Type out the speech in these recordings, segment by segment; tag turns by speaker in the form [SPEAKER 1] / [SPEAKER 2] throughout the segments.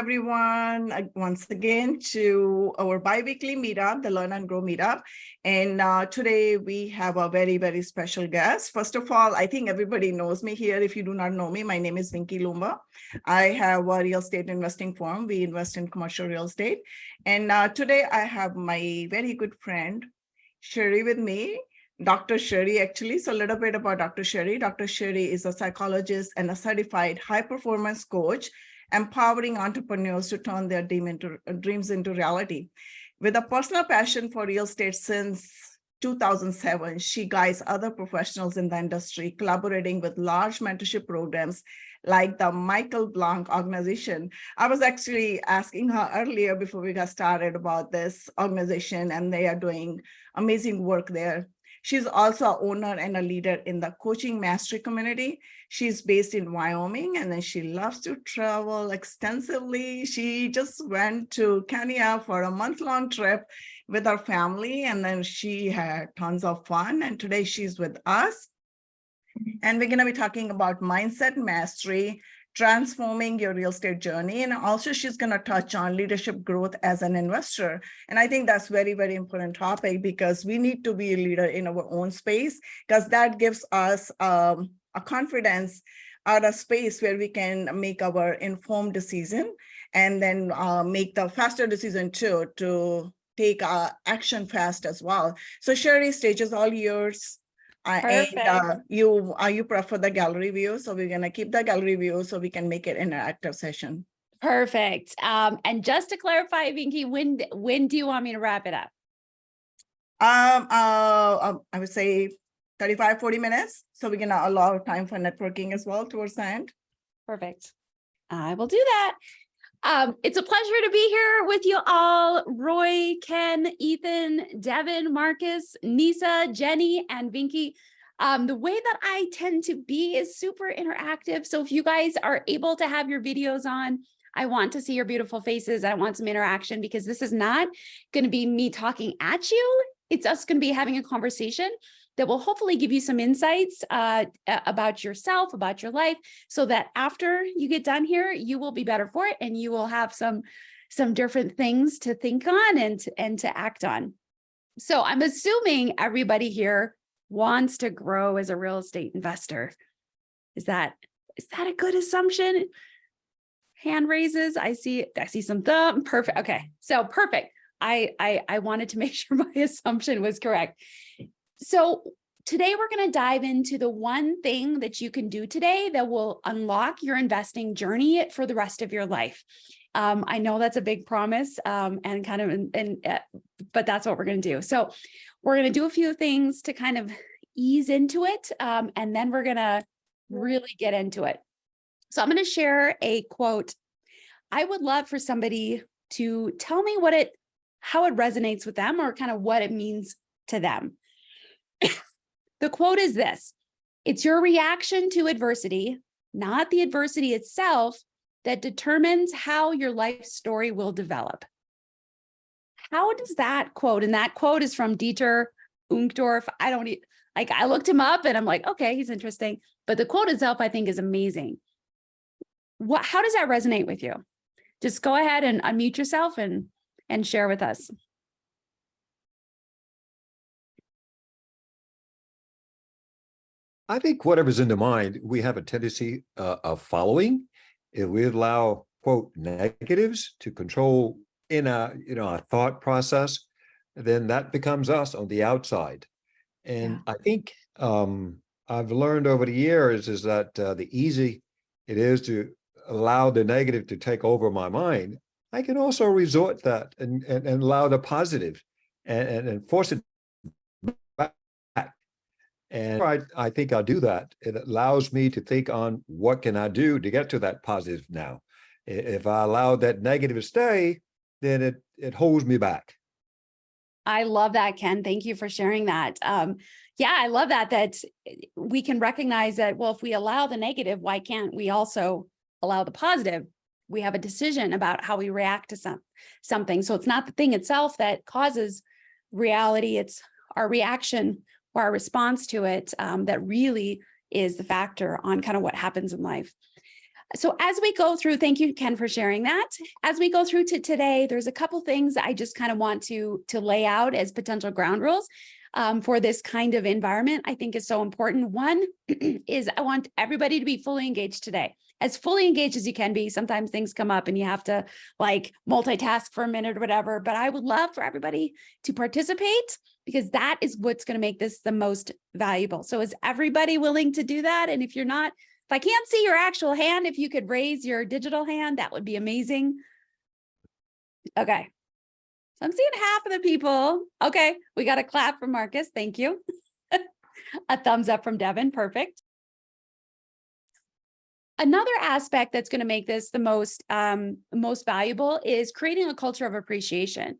[SPEAKER 1] everyone, once again to our bi-weekly meetup, the Learn and Grow meetup. And today we have a very, very special guest. First of all, I think everybody knows me here. If you do not know me, my name is Loomba. I have a real estate investing firm. We invest in commercial real estate. And today I have my very good friend, Sherry, with me. Dr. Sherry, actually. So a little bit about Dr. Sherry. Dr. Sherry is a psychologist and a certified high-performance coach, empowering entrepreneurs to turn their dreams into reality. With a personal passion for real estate since 2007, she guides other professionals in the industry, collaborating with large mentorship programs like the Michael Blank organization. I was actually asking her earlier before we got started about this organization, and they are doing amazing work there. She's also an owner and a leader in the coaching mastery community. She's based in Wyoming, and then she loves to travel extensively. She just went to Kenya for a month-long trip with her family, and then she had tons of fun. And today she's with us. And we're going to be talking about mindset mastery, transforming your real estate journey. And also she's going to touch on leadership growth as an investor. And I think that's very, very important topic, because we need to be a leader in our own space, because that gives us a confidence out of space where we can make our informed decision, and then make the faster decision too, to take action fast as well. So Sherry, stage is all yours. And you prefer the gallery view, so we're going to keep the gallery view so we can make it an interactive session.
[SPEAKER 2] Perfect. And just to clarify, Vinky, when do you want me to wrap it up?
[SPEAKER 1] I would say 35, 40 minutes. So we're going to allow time for networking as well towards the end.
[SPEAKER 2] Perfect. I will do that. It's a pleasure to be here with you all. Roy, Ken, Ethan, Devin, Marcus, Nisa, Jenny, and Vinky. The way that I tend to be is super interactive. So if you guys are able to have your videos on, I want to see your beautiful faces. I want some interaction, because this is not going to be me talking at you. It's us going to be having a conversation that will hopefully give you some insights about yourself, about your life, so that after you get done here, you will be better for it, and you will have some different things to think on and to act on. So I'm assuming everybody here wants to grow as a real estate investor. Is that a good assumption? Hand raises. I see some thumb. Perfect. Okay. So perfect. I wanted to make sure my assumption was correct. So today we're going to dive into the one thing that you can do today that will unlock your investing journey for the rest of your life. I know that's a big promise, but that's what we're going to do. So we're going to do a few things to kind of ease into it, and then we're going to really get into it. So I'm going to share a quote. I would love for somebody to tell me how it resonates with them, or kind of what it means to them. The quote is this: it's your reaction to adversity, not the adversity itself, that determines how your life story will develop. How does that quote, and that quote is from Dieter Uchtdorf. I looked him up and I'm like, okay, he's interesting. But the quote itself, I think, is amazing. How does that resonate with you? Just go ahead and unmute yourself and share with us.
[SPEAKER 3] I think whatever's in the mind, we have a tendency of following. If we allow, quote, negatives to control in our thought process, then that becomes us on the outside. And I think I've learned over the years is that the easy it is to allow the negative to take over my mind, I can also resort that and allow the positive and force it back. And I think I'll do that. It allows me to think on what can I do to get to that positive now. If I allow that negative to stay, then it holds me back.
[SPEAKER 2] I love that, Ken. Thank you for sharing that. I love that we can recognize that, well, if we allow the negative, why can't we also allow the positive? We have a decision about how we react to something. So it's not the thing itself that causes reality. It's our reaction or our response to it that really is the factor on kind of what happens in life. So as we go through, thank you, Ken, for sharing that. As we go through to today, there's a couple things I just kind of want to lay out as potential ground rules for this kind of environment. I think is so important. One is I want everybody to be fully engaged today, as fully engaged as you can be. Sometimes things come up and you have to like multitask for a minute or whatever, but I would love for everybody to participate because that is what's going to make this the most valuable. So is everybody willing to do that? And if you're not, if I can't see your actual hand, if you could raise your digital hand, that would be amazing. Okay. So I'm seeing half of the people. Okay. We got a clap from Marcus. Thank you. A thumbs up from Devin. Perfect. Another aspect that's going to make this the most valuable is creating a culture of appreciation.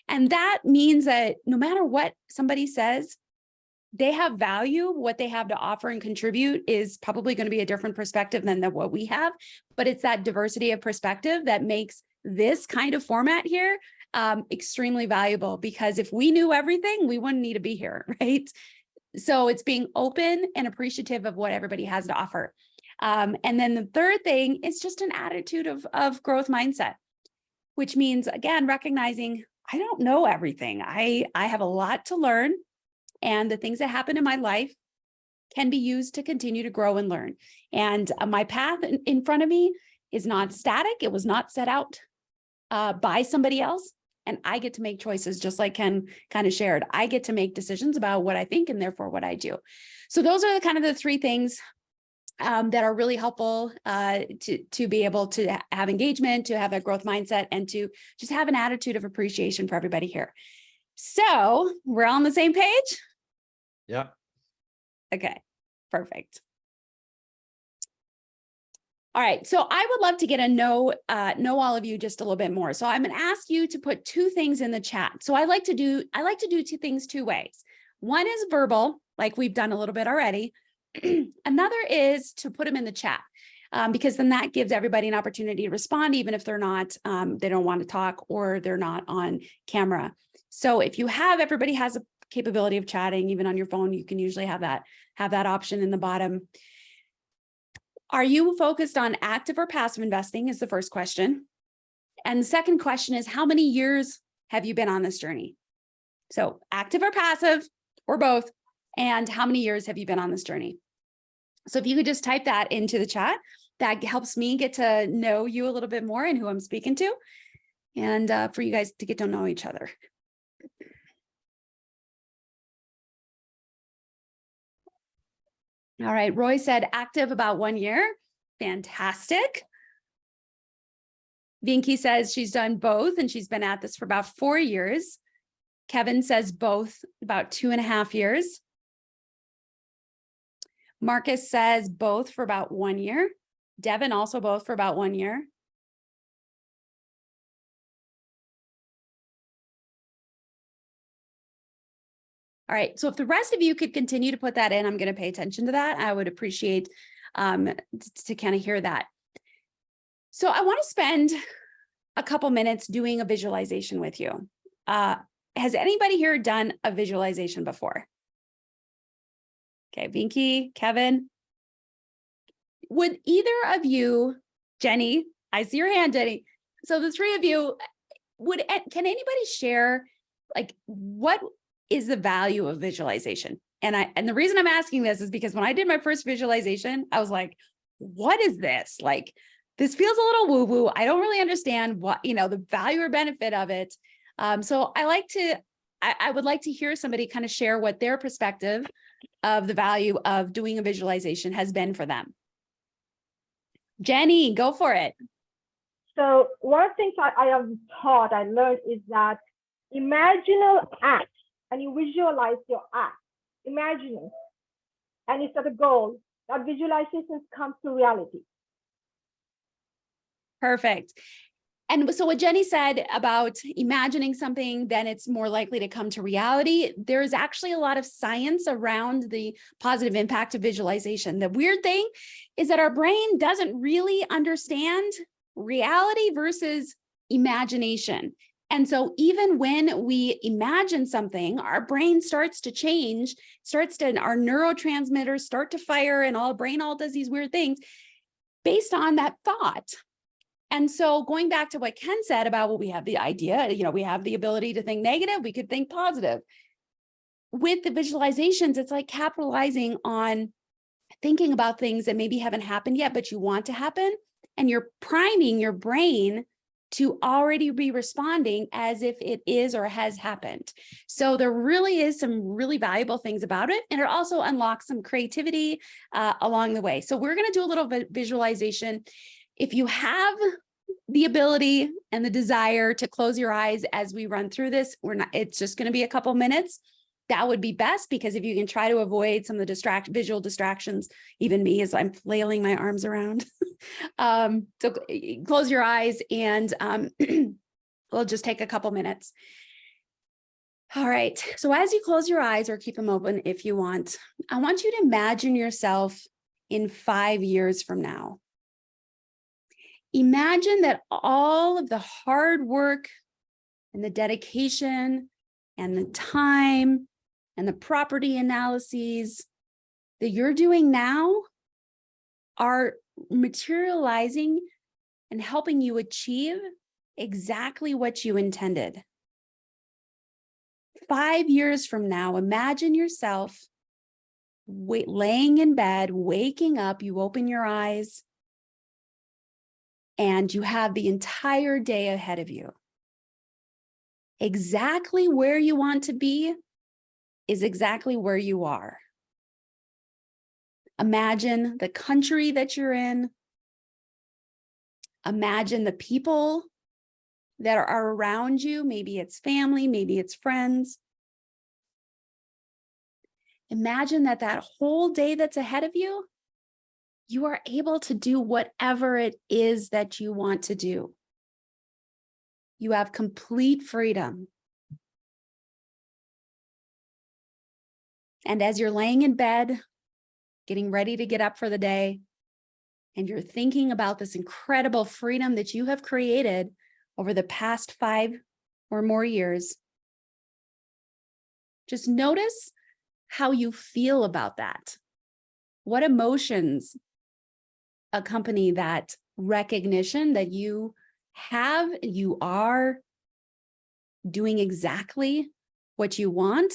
[SPEAKER 2] And that means that no matter what somebody says, they have value. What they have to offer and contribute is probably going to be a different perspective than what we have, but it's that diversity of perspective that makes this kind of format here extremely valuable, because if we knew everything, we wouldn't need to be here, right? So it's being open and appreciative of what everybody has to offer. And then the third thing is just an attitude of growth mindset, which means, again, recognizing I don't know everything. I have a lot to learn. And the things that happen in my life can be used to continue to grow and learn. And my path in front of me is not static. It was not set out by somebody else. And I get to make choices, just like Ken kind of shared. I get to make decisions about what I think and therefore what I do. So those are kind of the three things that are really helpful to be able to have engagement, to have a growth mindset, and to just have an attitude of appreciation for everybody here. So we're on the same page?
[SPEAKER 3] Yeah.
[SPEAKER 2] Okay, perfect. All right, so I would love to get to know all of you just a little bit more. So I'm going to ask you to put two things in the chat. So I like to do two things two ways. One is verbal, like we've done a little bit already. Another is to put them in the chat, because then that gives everybody an opportunity to respond, even if they're not, they don't want to talk or they're not on camera. So if you have, everybody has a capability of chatting, even on your phone, you can usually have that option in the bottom. Are you focused on active or passive investing is the first question. And the second question is, how many years have you been on this journey? So active or passive or both, and how many years have you been on this journey? So if you could just type that into the chat, that helps me get to know you a little bit more and who I'm speaking to, and for you guys to get to know each other. All right, Roy said active about 1 year. Fantastic. Vinky says she's done both and she's been at this for about 4 years. Kevin says both, about 2.5 years. Marcus says both for about 1 year. Devin also both for about 1 year. All right, so if the rest of you could continue to put that in, I'm going to pay attention to that. I would appreciate to kind of hear that. So I want to spend a couple minutes doing a visualization with you. Has anybody here done a visualization before? Okay, Vinky, Kevin. Would either of you, Jenny, I see your hand, Jenny. So the three of you, can anybody share, like, what is the value of visualization? And the reason I'm asking this is because when I did my first visualization, I was like, what is this? Like, this feels a little woo-woo. I don't really understand what, the value or benefit of it. So I would like to hear somebody kind of share what their perspective of the value of doing a visualization has been for them. Jenny, go for it.
[SPEAKER 4] So one of the things I have taught, I learned is that imagine an act and you visualize your act. Imagine it. And you set a goal. That visualization comes to reality.
[SPEAKER 2] Perfect. And so what Jenny said about imagining something, then it's more likely to come to reality. There's actually a lot of science around the positive impact of visualization. The weird thing is that our brain doesn't really understand reality versus imagination. And so even when we imagine something, our brain starts to change, our neurotransmitters start to fire, and our brain all does these weird things. based on that thought. And so going back to what Ken said about, well, we have the idea, we have the ability to think negative, we could think positive. With the visualizations, it's like capitalizing on thinking about things that maybe haven't happened yet, but you want to happen. And you're priming your brain to already be responding as if it is or has happened. So there really is some really valuable things about it. And it also unlocks some creativity along the way. So we're going to do a little visualization. If you have the ability and the desire to close your eyes as we run through this, it's just going to be a couple minutes. That would be best, because if you can try to avoid some of the visual distractions, even me as I'm flailing my arms around. So close your eyes and we'll just take a couple minutes. All right. So as you close your eyes, or keep them open if you want, I want you to imagine yourself in 5 years from now. Imagine that all of the hard work and the dedication and the time and the property analyses that you're doing now are materializing and helping you achieve exactly what you intended. 5 years from now, imagine yourself laying in bed, waking up, you open your eyes, and you have the entire day ahead of you. Exactly where you want to be is exactly where you are. Imagine the country that you're in. Imagine the people that are around you. Maybe it's family, maybe it's friends. Imagine that whole day that's ahead of you, you are able to do whatever it is that you want to do. You have complete freedom. And as you're laying in bed, getting ready to get up for the day, and you're thinking about this incredible freedom that you have created over the past 5 or more years, just notice how you feel about that. What emotions accompany that recognition that you are doing exactly what you want,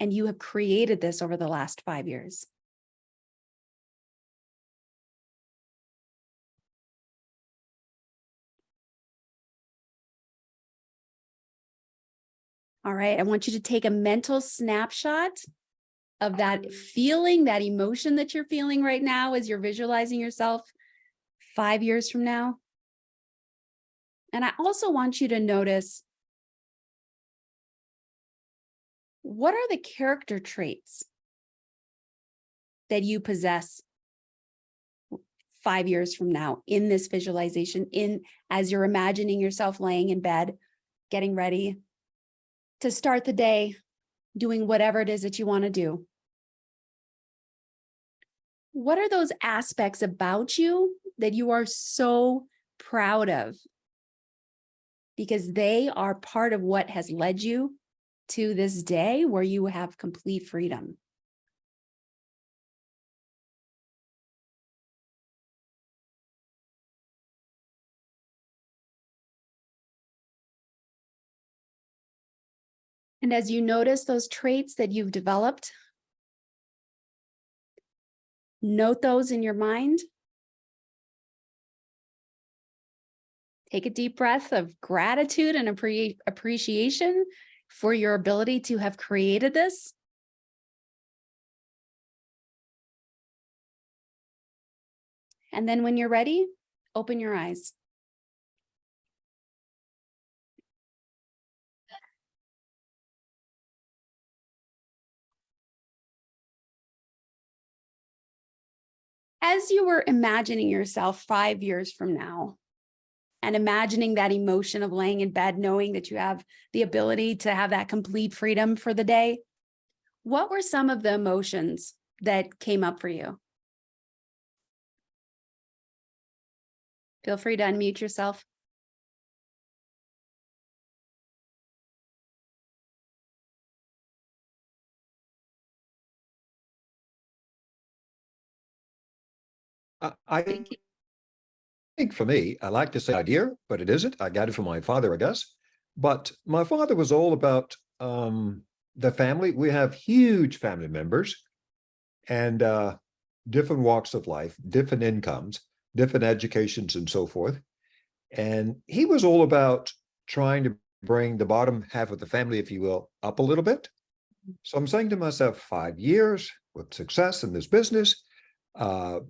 [SPEAKER 2] and you have created this over the last 5 years. All right, I want you to take a mental snapshot of that feeling, that emotion that you're feeling right now as you're visualizing yourself 5 years from now. And I also want you to notice, what are the character traits that you possess 5 years from now in this visualization, as you're imagining yourself laying in bed, getting ready to start the day, doing whatever it is that you want to do? What are those aspects about you that you are so proud of? Because they are part of what has led you to this day where you have complete freedom. And as you notice those traits that you've developed, note those in your mind. Take a deep breath of gratitude and appreciation for your ability to have created this. And then when you're ready, open your eyes. As you were imagining yourself 5 years from now, and imagining that emotion of laying in bed, knowing that you have the ability to have that complete freedom for the day, what were some of the emotions that came up for you? Feel free to unmute yourself.
[SPEAKER 3] I
[SPEAKER 2] Thank you.
[SPEAKER 3] think for me, I like to say idea, but it isn't. I got it from my father, I guess. But my father was all about the family. We have huge family members and different walks of life, different incomes, different educations, and so forth. And he was all about trying to bring the bottom half of the family, if you will, up a little bit. So I'm saying to myself, 5 years with success in this business,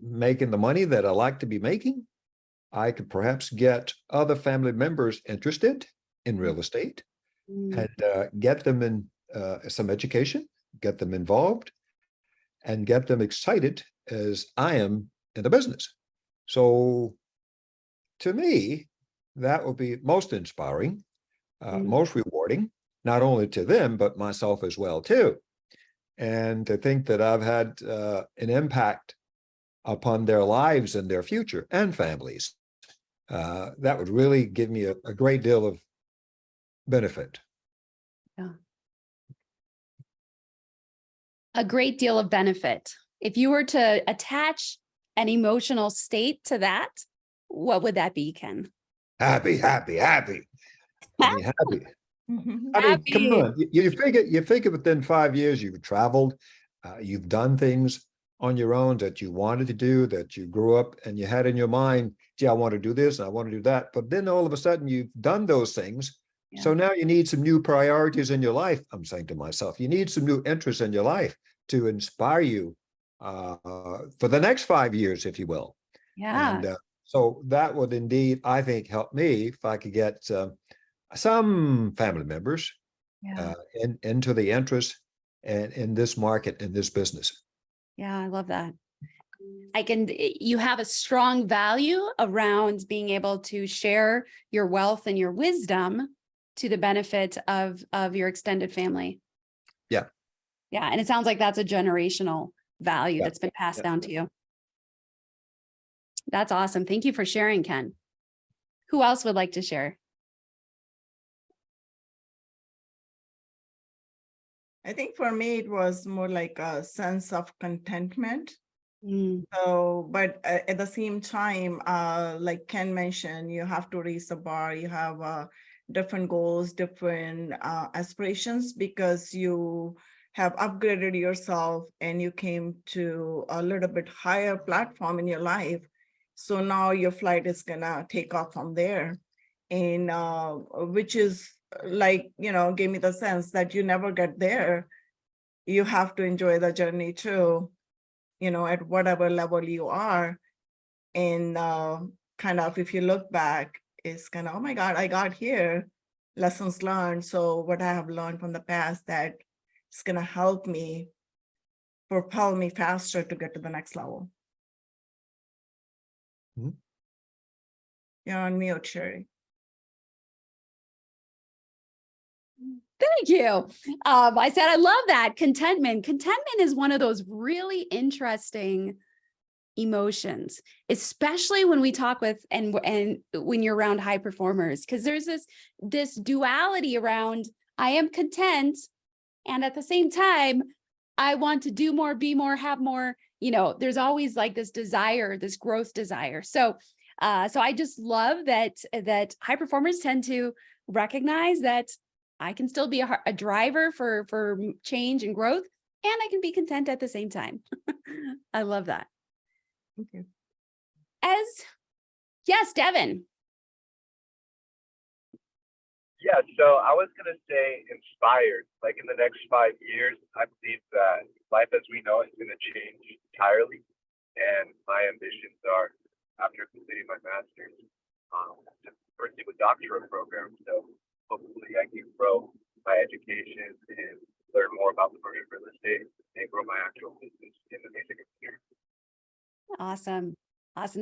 [SPEAKER 3] making the money that I like to be making, I could perhaps get other family members interested in real estate and get them in some education, get them involved, and get them excited as I am in the business. So to me, that would be most inspiring, most rewarding, not only to them, but myself as well, too. And to think that I've had an impact upon their lives and their future and families, that would really give me a great deal of benefit.
[SPEAKER 2] Yeah. A great deal of benefit. If you were to attach an emotional state to that, what would that be, Ken?
[SPEAKER 3] Happy, happy, happy. I mean, happy. I mean, come
[SPEAKER 2] Happy.
[SPEAKER 3] on. You figure within 5 years you've traveled, you've done things on your own that you wanted to do, that you grew up and you had in your mind, gee, I want to do this and I want to do that. But then all of a sudden you've done those things.
[SPEAKER 2] Yeah.
[SPEAKER 3] So now you need some new priorities in your life. I'm saying to myself, you need some new interests in your life to inspire you for the next 5 years, if you will.
[SPEAKER 2] Yeah.
[SPEAKER 3] And so that would indeed, I think, help me if I could get some family members into the interest and in this market, in this business.
[SPEAKER 2] Yeah, I love that. You have a strong value around being able to share your wealth and your wisdom to the benefit of your extended family.
[SPEAKER 3] Yeah.
[SPEAKER 2] Yeah. And it sounds like that's a generational value that's been passed down to you. That's awesome. Thank you for sharing, Ken. Who else would like to share?
[SPEAKER 1] I think for me, it was more like a sense of contentment.
[SPEAKER 2] Mm.
[SPEAKER 1] So, but at the same time, like Ken mentioned, you have to raise the bar. You have different goals, different aspirations, because you have upgraded yourself and you came to a little bit higher platform in your life. So now your flight is gonna take off from there. And which is like, gave me the sense that you never get there. You have to enjoy the journey too, at whatever level you are. And kind of, if you look back, it's kind of, oh my God, I got here, lessons learned. So what I have learned from the past, that it's going to help me, propel me faster to get to the next level.
[SPEAKER 3] Mm-hmm.
[SPEAKER 1] You're on mute, Sherry.
[SPEAKER 2] Thank you. I said, I love that. Contentment. Contentment is one of those really interesting emotions, especially when we talk with and when you're around high performers, because there's this duality around, I am content, and at the same time, I want to do more, be more, have more. There's always like this desire, this growth desire. So I just love that high performers tend to recognize that I can still be a driver for change and growth, and I can be content at the same time. I love that.
[SPEAKER 1] Thank you.
[SPEAKER 2] Yes, Devin.
[SPEAKER 5] Yeah, so I was going to say inspired. Like in the next 5 years, I believe that life as we know it is going to change entirely. And my ambitions are, after completing my master's, to pursue a doctorate program. So hopefully I can grow my education and learn more about commercial real estate and grow my actual business in the music industry.
[SPEAKER 2] Awesome.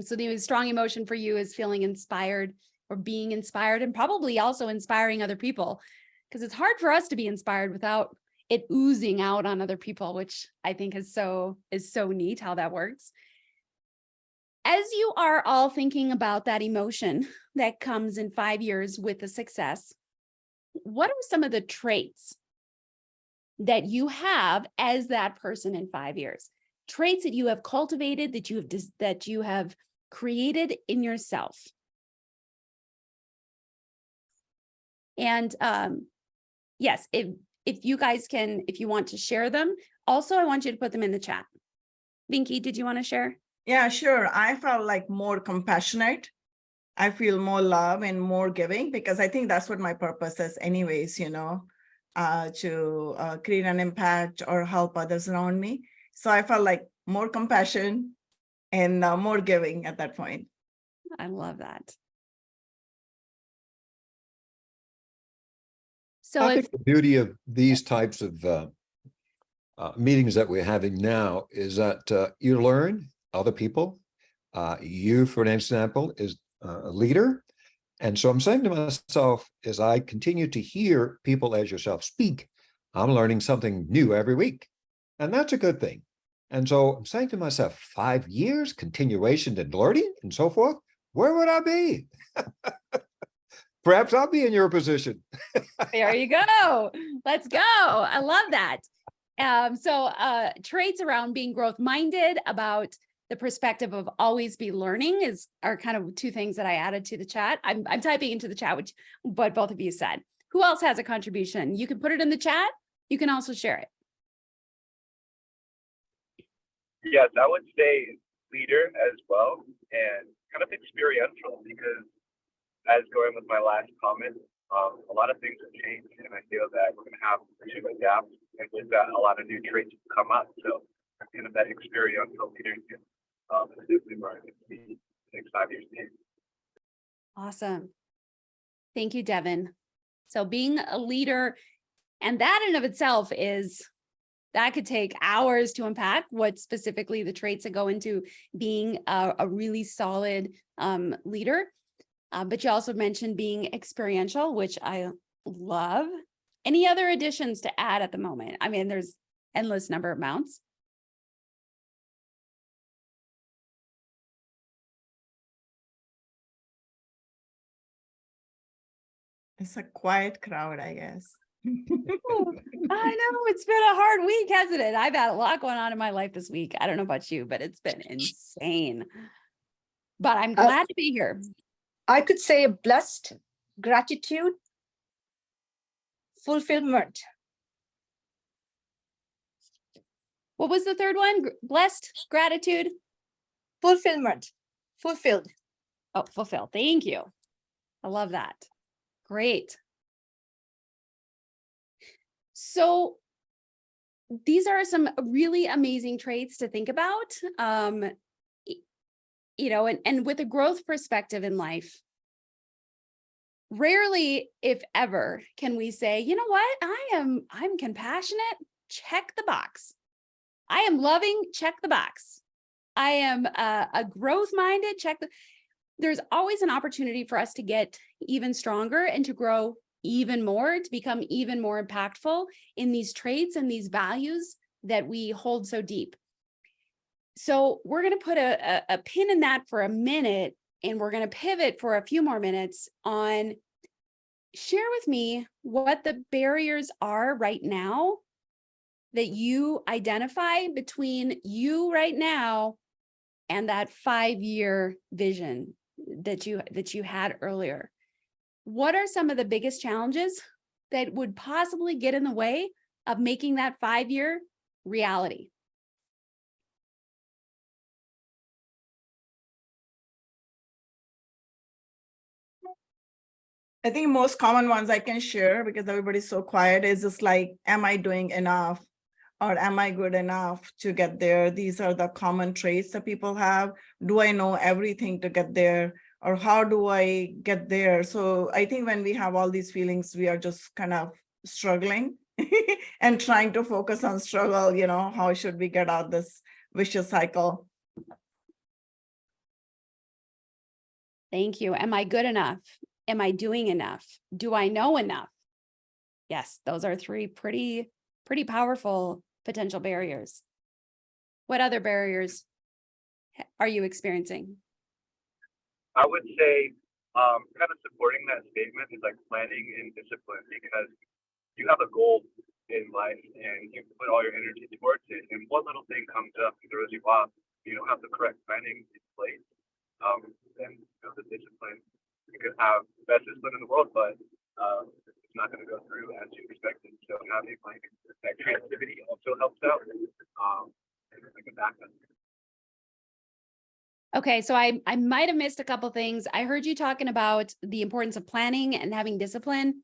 [SPEAKER 2] So the strong emotion for you is feeling inspired or being inspired, and probably also inspiring other people, because it's hard for us to be inspired without it oozing out on other people, which I think is so neat how that works. As you are all thinking about that emotion that comes in 5 years with the success, what are some of the traits that you have as that person in 5 years? traits that you have cultivated, that you have created in yourself. And yes, if you guys can, if you want to share them, also I want you to put them in the chat. Vinky, did you want to share?
[SPEAKER 1] Yeah, sure. I felt like more compassionate. I feel more love and more giving, because I think that's what my purpose is anyways, to create an impact or help others around me. So I felt like more compassion and more giving at that point.
[SPEAKER 2] I love that. So
[SPEAKER 3] I think the beauty of these types of meetings that we're having now is that you learn other people. You, for an example, is a leader. And so I'm saying to myself, as I continue to hear people as yourself speak, I'm learning something new every week. And that's a good thing. And so I'm saying to myself, 5 years, continuation and learning and so forth, where would I be? Perhaps I'll be in your position.
[SPEAKER 2] there you go. Let's go. I love that. So traits around being growth minded, about the perspective of always be learning are kind of two things that I added to the chat. I'm typing into the chat, what both of you said. Who else has a contribution? You can put it in the chat. You can also share it.
[SPEAKER 5] Yes, I would say leader as well, and kind of experiential, because as going with my last comment, a lot of things have changed, and I feel that we're going to have to adapt, and with that, a lot of new traits come up. So, kind of that experiential leadership is definitely where I can see the next 5 years.
[SPEAKER 2] Awesome. Thank you, Devin. So being a leader, and that in of itself that could take hours to unpack, what specifically the traits that go into being a really solid leader. But you also mentioned being experiential, which I love. Any other additions to add at the moment? I mean, there's endless number of mounts.
[SPEAKER 1] It's a quiet crowd, I guess.
[SPEAKER 2] I know, it's been a hard week, hasn't it? I've had a lot going on in my life this week. I don't know about you, but it's been insane. But I'm glad to be here.
[SPEAKER 6] I could say blessed, gratitude, fulfillment.
[SPEAKER 2] What was the third one? Blessed, gratitude,
[SPEAKER 6] Fulfillment, fulfilled.
[SPEAKER 2] oh, fulfill. Thank you. I love that. Great. So these are some really amazing traits to think about. And with a growth perspective in life, rarely, if ever, can we say, you know what, I'm compassionate, check the box. I am loving, check the box. I am a growth minded, check the. There's always an opportunity for us to get even stronger and to grow even more, to become even more impactful in these traits and these values that we hold so deep. So we're going to put a pin in that for a minute, and we're going to pivot for a few more minutes on share with me what the barriers are right now that you identify between you right now and that 5-year vision that you had earlier. What are some of the biggest challenges that would possibly get in the way of making that 5-year reality?
[SPEAKER 1] I think most common ones I can share, because everybody's so quiet, is just like, am I doing enough? Or am I good enough to get there? These are the common traits that people have. Do I know everything to get there? Or how do I get there? So I think when we have all these feelings, we are just kind of struggling and trying to focus on struggle, how should we get out this vicious cycle?
[SPEAKER 2] Thank you. Am I good enough? Am I doing enough? Do I know enough? Yes, those are 3 pretty powerful potential barriers. What other barriers are you experiencing?
[SPEAKER 5] I would say kind of supporting that statement is like planning and discipline, because you have a goal in life and you put all your energy towards it, and one little thing comes up and throws you off, you don't have the correct planning in place, then the discipline, you could have the best discipline in the world, but it's not going to go through as you expected. So having like that creativity also helps out, and like a backup.
[SPEAKER 2] Okay, so I might have missed a couple things. I heard you talking about the importance of planning and having discipline,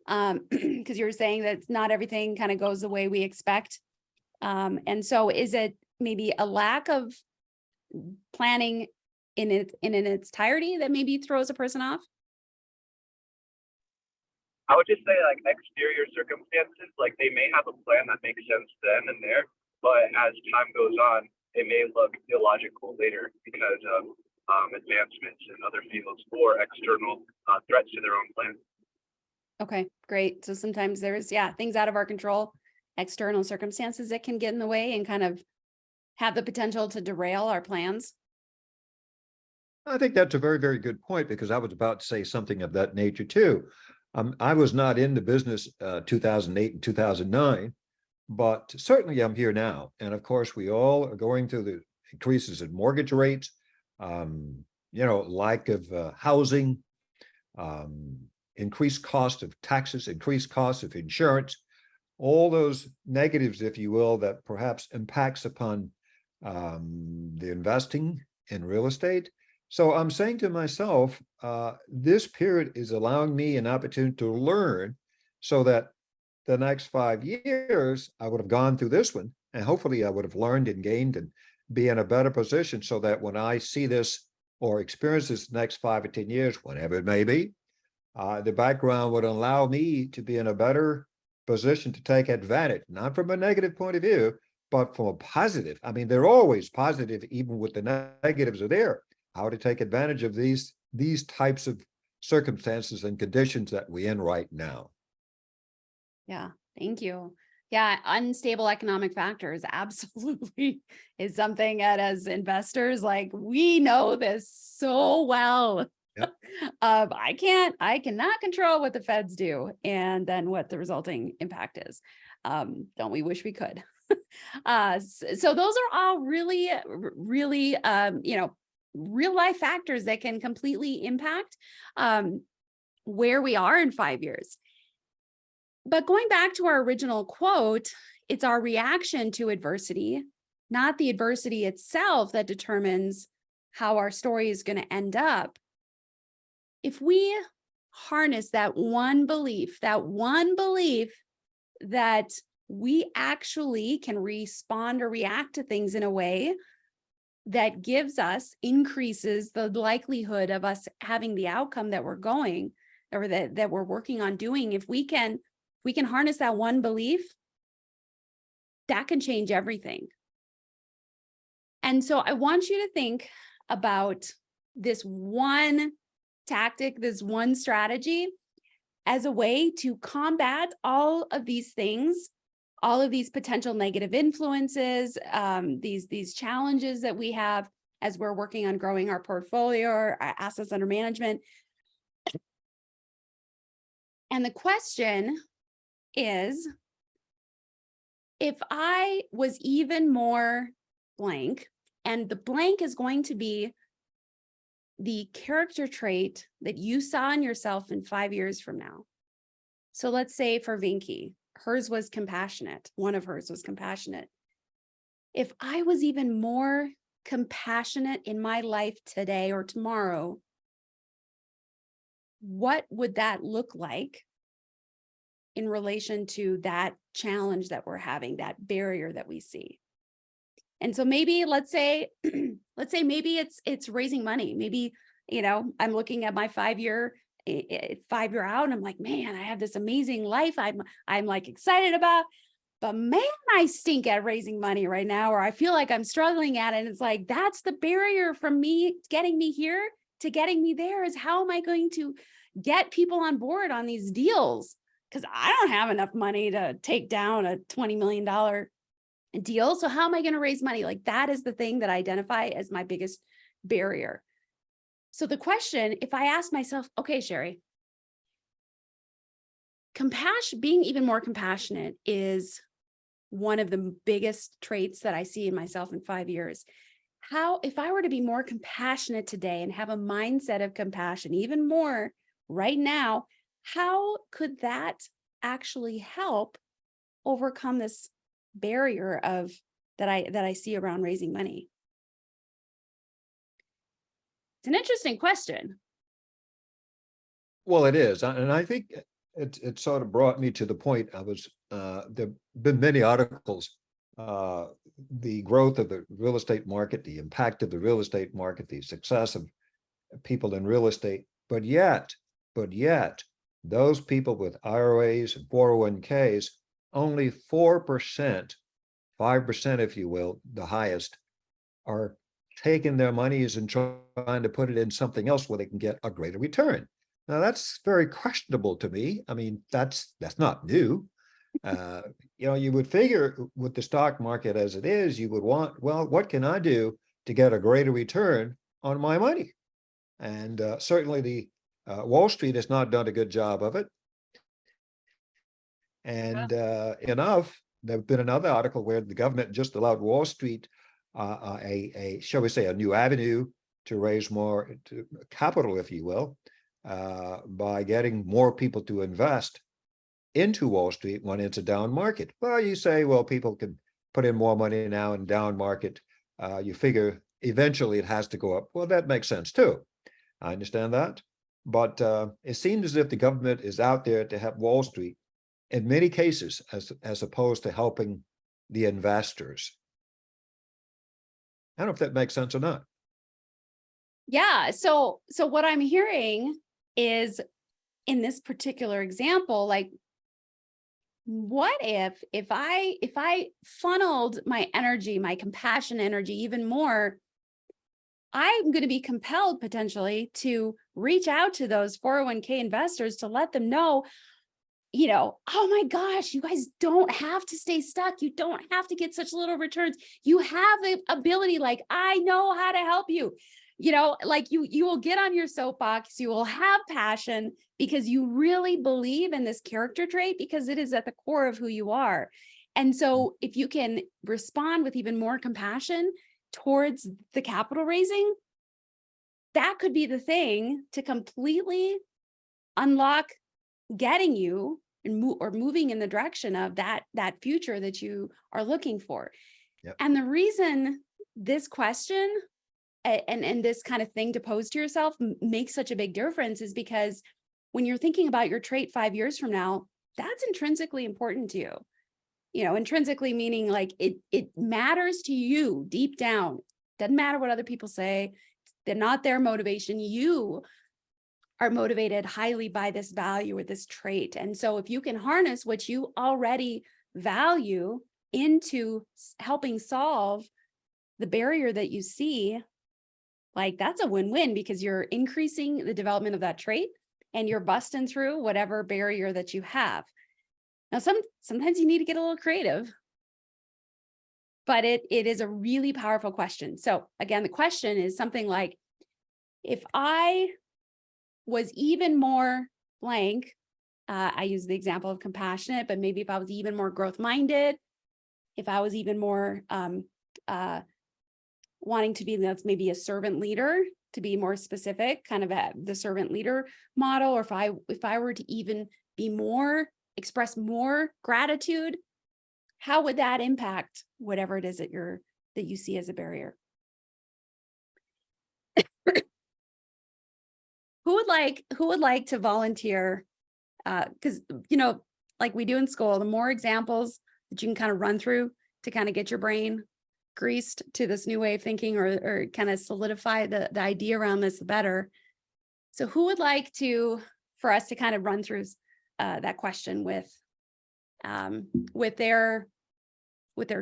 [SPEAKER 2] because you were saying that not everything kind of goes the way we expect. And so is it maybe a lack of planning in its entirety that maybe throws a person off?
[SPEAKER 5] I would just say like exterior circumstances, like they may have a plan that makes sense then and there, but as time goes on, it may look illogical later because of advancements in other fields or external threats to their own plan.
[SPEAKER 2] Okay, great. So sometimes there's, things out of our control, external circumstances that can get in the way and kind of have the potential to derail our plans.
[SPEAKER 3] I think that's a very, very good point, because I was about to say something of that nature too. I was not in the business 2008 and 2009, but certainly I'm here now. And of course, we all are going through the increases in mortgage rates, lack of housing, increased cost of taxes, increased cost of insurance, all those negatives, if you will, that perhaps impacts upon the investing in real estate. So I'm saying to myself, this period is allowing me an opportunity to learn, so that the next 5 years, I would have gone through this one, and hopefully I would have learned and gained and be in a better position, so that when I see this or experience this next 5 or 10 years, whatever it may be, the background would allow me to be in a better position to take advantage, not from a negative point of view, but from a positive. I mean, they're always positive, even with the negatives are there. How to take advantage of these types of circumstances and conditions that we're in right now.
[SPEAKER 2] Yeah, thank you. Yeah, unstable economic factors absolutely is something that as investors, like we know this so well.
[SPEAKER 3] Yep.
[SPEAKER 2] I cannot control what the feds do and then what the resulting impact is. Don't we wish we could? So those are all really, really, real life factors that can completely impact where we are in 5 years. But going back to our original quote, it's our reaction to adversity, not the adversity itself, that determines how our story is going to end up. If we harness that one belief that we actually can respond or react to things in a way that increases the likelihood of us having the outcome that we're going, or that we're working on doing, if we can harness that one belief, that can change everything. And so I want you to think about this one tactic, this one strategy, as a way to combat all of these things, all of these potential negative influences, these challenges that we have as we're working on growing our portfolio, our assets under management. And the question is, if I was even more blank, and the blank is going to be the character trait that you saw in yourself in 5 years from now. So let's say for Vinky, hers was compassionate. One of hers was compassionate. If I was even more compassionate in my life today or tomorrow, what would that look like in relation to that challenge that we're having, that barrier that we see? And so maybe let's say maybe it's raising money. Maybe, I'm looking at my 5 year out, and I'm like, man, I have this amazing life I'm like excited about, but man, I stink at raising money right now, or I feel like I'm struggling at it. And it's like, that's the barrier from me getting me here to getting me there, is how am I going to get people on board on these deals? Because I don't have enough money to take down a $20 million deal. So how am I going to raise money? Like, that is the thing that I identify as my biggest barrier. So the question, if I ask myself, okay, Sherry, being even more compassionate is one of the biggest traits that I see in myself in 5 years. If I were to be more compassionate today and have a mindset of compassion, even more right now, how could that actually help overcome this barrier that I see around raising money? It's an interesting question.
[SPEAKER 3] Well, it is, and I think it sort of brought me to the point. There've been many articles, the growth of the real estate market, the impact of the real estate market, the success of people in real estate, but yet, those people with IRAs and 401ks, only 4%, 5%, if you will, the highest, are taking their monies and trying to put it in something else where they can get a greater return. Now, that's very questionable to me. I mean, that's not new. You would figure with the stock market as it is, you would want, well, what can I do to get a greater return on my money? And certainly the Wall Street has not done a good job of it. And there've been another article where the government just allowed Wall Street shall we say, a new avenue to raise more capital, if you will, by getting more people to invest into Wall Street when it's a down market. Well, you say, well, people can put in more money now in down market. You figure eventually it has to go up. Well, that makes sense too. I understand that. But it seems as if the government is out there to help Wall Street in many cases, as opposed to helping the investors. I don't know if that makes sense or not.
[SPEAKER 2] Yeah. So what I'm hearing is, in this particular example, like, what if I funneled my energy, my compassion energy even more, I'm going to be compelled potentially to reach out to those 401k investors to let them know, oh my gosh, you guys don't have to stay stuck. You don't have to get such little returns. You have the ability, like, I know how to help you. Like you will get on your soapbox, you will have passion because you really believe in this character trait, because it is at the core of who you are. And so if you can respond with even more compassion towards the capital raising, that could be the thing to completely unlock getting you or moving in the direction of that future that you are looking for.
[SPEAKER 3] Yep.
[SPEAKER 2] And the reason this question and this kind of thing to pose to yourself makes such a big difference is because when you're thinking about your trait 5 years from now, that's intrinsically important to you. Intrinsically meaning like it matters to you deep down. Doesn't matter what other people say. They're not their motivation. You are motivated highly by this value or this trait. And so if you can harness what you already value into helping solve the barrier that you see, like, that's a win-win, because you're increasing the development of that trait and you're busting through whatever barrier that you have. Now, sometimes you need to get a little creative, but it is a really powerful question. So again, the question is something like, if I was even more blank, I use the example of compassionate, but maybe if I was even more growth-minded, if I was even more wanting to be, that's maybe a servant leader, to be more specific, kind of the servant leader model, or if I were to even express more gratitude, how would that impact whatever it is that you see as a barrier? Who would like to volunteer? Because, like we do in school, the more examples that you can kind of run through to kind of get your brain greased to this new way of thinking, or kind of solidify the idea around this, the better. So who would like for us to kind of run through that question with their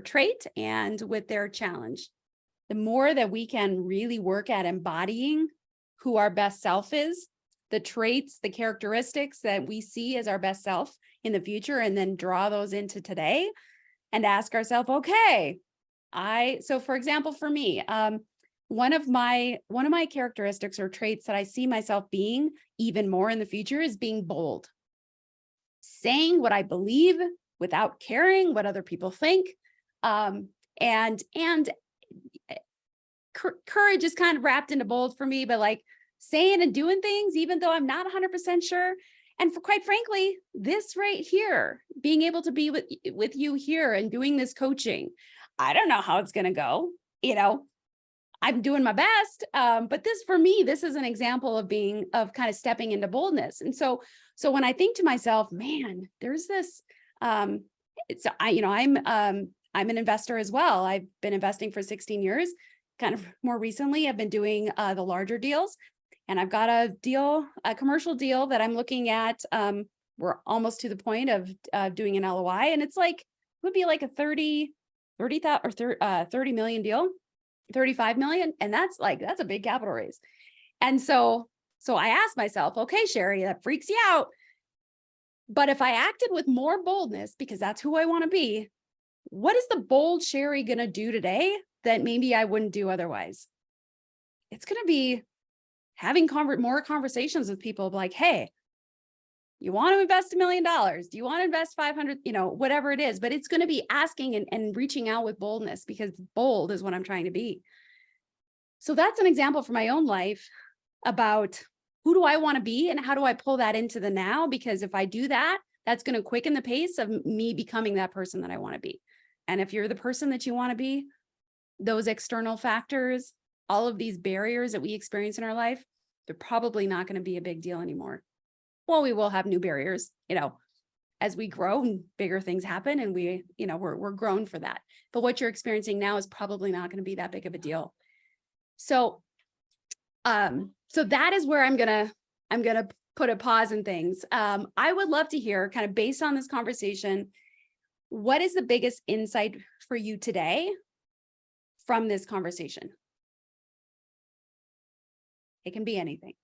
[SPEAKER 2] trait and with their challenge? The more that we can really work at embodying who our best self is, the traits, the characteristics that we see as our best self in the future, and then draw those into today and ask ourselves, okay, so for example, for me, one of my characteristics or traits that I see myself being even more in the future is being bold. saying what I believe without caring what other people think. And courage is kind of wrapped into bold for me, but like saying and doing things, even though I'm not 100% sure. And for quite frankly, this right here, being able to be with you here and doing this coaching, I don't know how it's going to go. You know, I'm doing my best. But this, for me, this is an example of kind of stepping into boldness. And so when I think to myself, man, there's this, I'm an investor as well. I've been investing for 16 years. Kind of more recently, I've been doing the larger deals. And I've got a commercial deal that I'm looking at. We're almost to the point of doing an LOI, and it's like, it would be like a 30 million deal, 35 million. And that's a big capital raise. And so I asked myself, okay, Sherry, that freaks you out. But if I acted with more boldness, because that's who I want to be, what is the bold Sherry going to do today that maybe I wouldn't do otherwise? It's going to be having more conversations with people like, hey, you want to invest $1 million? Do you want to invest 500, whatever it is, but it's going to be asking and reaching out with boldness, because bold is what I'm trying to be. So that's an example from my own life about who do I want to be and how do I pull that into the now? Because if I do that, that's going to quicken the pace of me becoming that person that I want to be. And if you're the person that you want to be, those external factors, all of these barriers that we experience in our life, they're probably not going to be a big deal anymore. Well, we will have new barriers, as we grow and bigger things happen, and we're grown for that. But what you're experiencing now is probably not going to be that big of a deal. So that is where I'm gonna put a pause in things. I would love to hear, kind of based on this conversation, what is the biggest insight for you today from this conversation? It can be anything.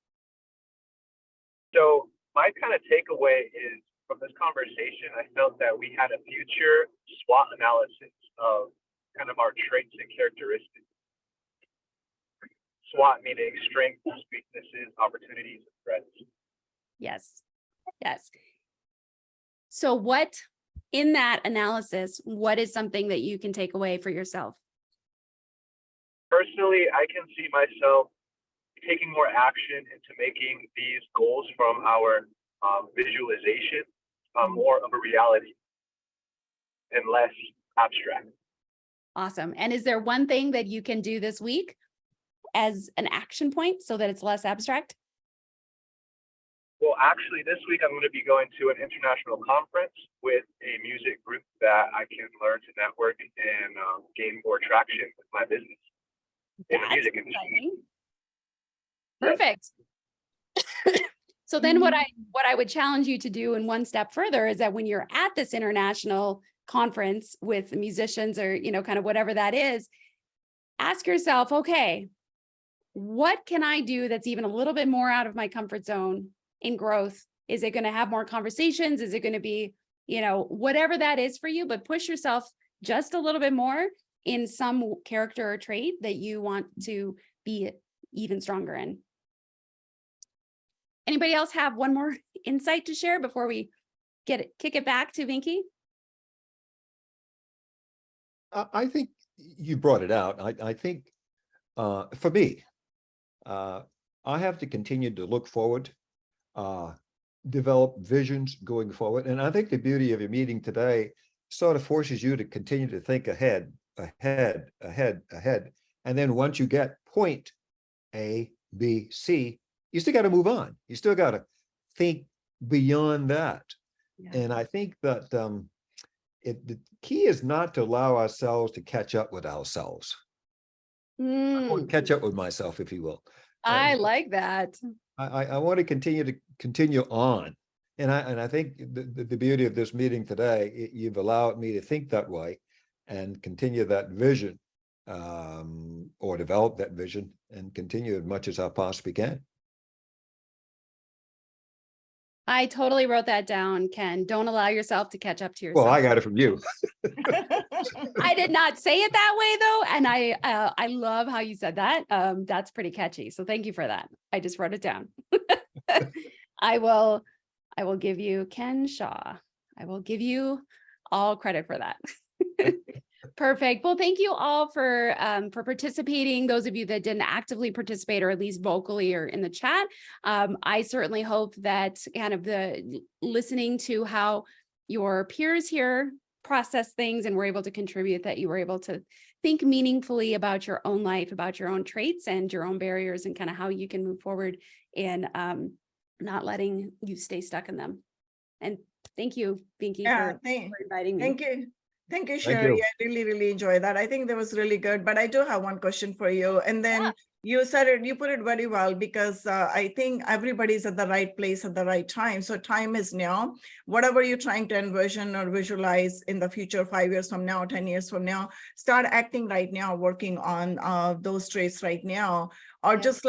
[SPEAKER 5] So my kind of takeaway is from this conversation, I felt that we had a future SWOT analysis of kind of our traits and characteristics. SWOT meaning strengths, weaknesses, opportunities, and threats. Yes.
[SPEAKER 2] So what, in that analysis, what is something that you can take away for yourself?
[SPEAKER 5] Personally, I can see myself taking more action into making these goals from our visualization more of a reality and less abstract.
[SPEAKER 2] Awesome. And is there one thing that you can do this week as an action point so that it's less abstract?
[SPEAKER 5] Well, actually, this week I'm going to be going to an international conference with a music group that I can learn to network and gain more traction with my business in the music industry.
[SPEAKER 2] Perfect. So then what I would challenge you to do in one step further is that when you're at this international conference with musicians or, kind of whatever that is, ask yourself, okay, what can I do that's even a little bit more out of my comfort zone in growth? Is it going to have more conversations? Is it going to be, whatever that is for you, but push yourself just a little bit more in some character or trait that you want to be even stronger in. Anybody else have one more insight to share before we kick it back to Vinky?
[SPEAKER 3] I think you brought it out. I think for me, I have to continue to look forward, develop visions going forward. And I think the beauty of your meeting today sort of forces you to continue to think ahead. And then once you get point A, B, C, you still got to move on. You still got to think beyond that. Yeah. And I think that the key is not to allow ourselves to catch up with ourselves. I want to catch up with myself, if you will.
[SPEAKER 2] I like that.
[SPEAKER 3] I want to continue on. And I think the beauty of this meeting today, you've allowed me to think that way and continue that vision, or develop that vision and continue as much as I possibly can.
[SPEAKER 2] I totally wrote that down, Ken. Don't allow yourself to catch up to yourself.
[SPEAKER 3] Well, I got it from you.
[SPEAKER 2] I did not say it that way though. And I love how you said that. That's pretty catchy. So thank you for that. I just wrote it down. I will I will give you Ken Shaw. I will give you all credit for that. Perfect. Well, thank you all for participating. Those of you that didn't actively participate, or at least vocally or in the chat, I certainly hope that kind of the listening to how your peers here process things and were able to contribute, that you were able to think meaningfully about your own life, about your own traits and your own barriers, and kind of how you can move forward in not letting you stay stuck in them. And thank you, Binky, for inviting me.
[SPEAKER 1] Thank you. Thank you,
[SPEAKER 3] Thank
[SPEAKER 1] Sherry.
[SPEAKER 3] you.
[SPEAKER 1] I really enjoyed that. I think that was really good, but I do have one question for you. And then you said it, you put it very well, because I think everybody's at the right place at the right time. So time is now. Whatever you're trying to envision or visualize in the future, 5 years from now, 10 years from now, start acting right now, working on those traits right now. Or just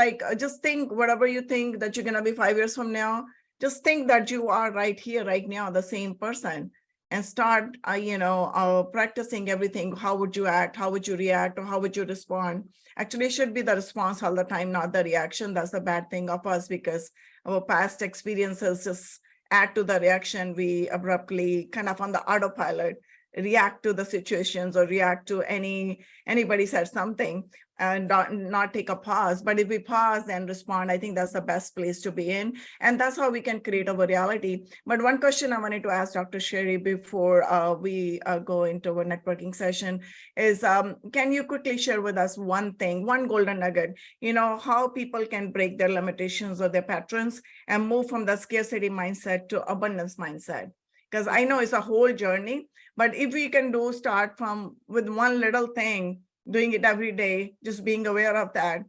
[SPEAKER 1] think whatever you think that you're going to be 5 years from now, just think that you are right here, right now, the same person. And start, practicing everything. How would you act? How would you react? Or how would you respond? Actually, it should be the response all the time, not the reaction. That's the bad thing of us, because our past experiences just add to the reaction. We abruptly, kind of on the autopilot, react to the situations or react to anybody said something, and not take a pause. But if we pause and respond, I think that's the best place to be in. And that's how we can create our reality. But one question I wanted to ask Dr. Sherry before we go into our networking session is, can you quickly share with us one thing, one golden nugget, how people can break their limitations or their patterns and move from the scarcity mindset to abundance mindset? Because I know it's a whole journey, but if we can start with one little thing, doing it every day, just being aware of that,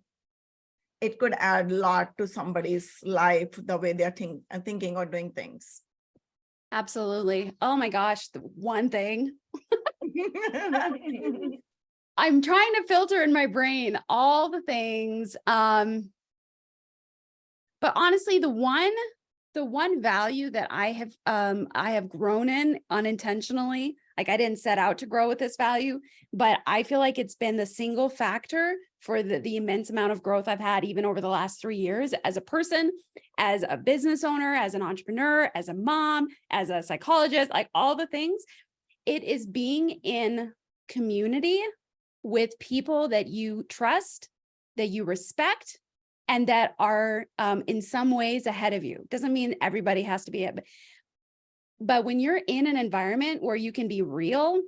[SPEAKER 1] it could add a lot to somebody's life, the way they're thinking or doing things.
[SPEAKER 2] Absolutely. Oh my gosh, the one thing. I'm trying to filter in my brain all the things. But honestly, the one value that I have grown in unintentionally, like I didn't set out to grow with this value, but I feel like it's been the single factor for the immense amount of growth I've had even over the last 3 years as a person, as a business owner, as an entrepreneur, as a mom, as a psychologist, like all the things. It is being in community with people that you trust, that you respect, and that are in some ways ahead of you. Doesn't mean everybody has to be it, but when you're in an environment where you can be real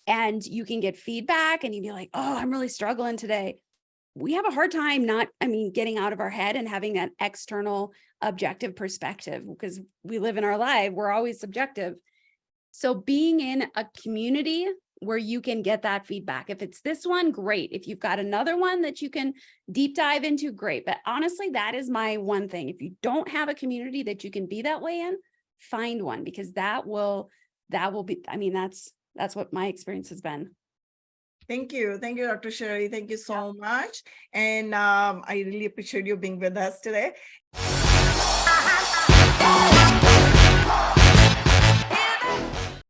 [SPEAKER 2] and you can get feedback and you'd be like, oh, I'm really struggling today. We have a hard time getting out of our head and having that external objective perspective, because we live in our life, we're always subjective. So being in a community where you can get that feedback, if it's this one, great. If you've got another one that you can deep dive into, great. But honestly, that is my one thing. If you don't have a community that you can be that way in, find one, because that will be, that's what my experience has been.
[SPEAKER 1] Thank you, Dr. Sherry. Thank you so much. And I really appreciate you being with us today.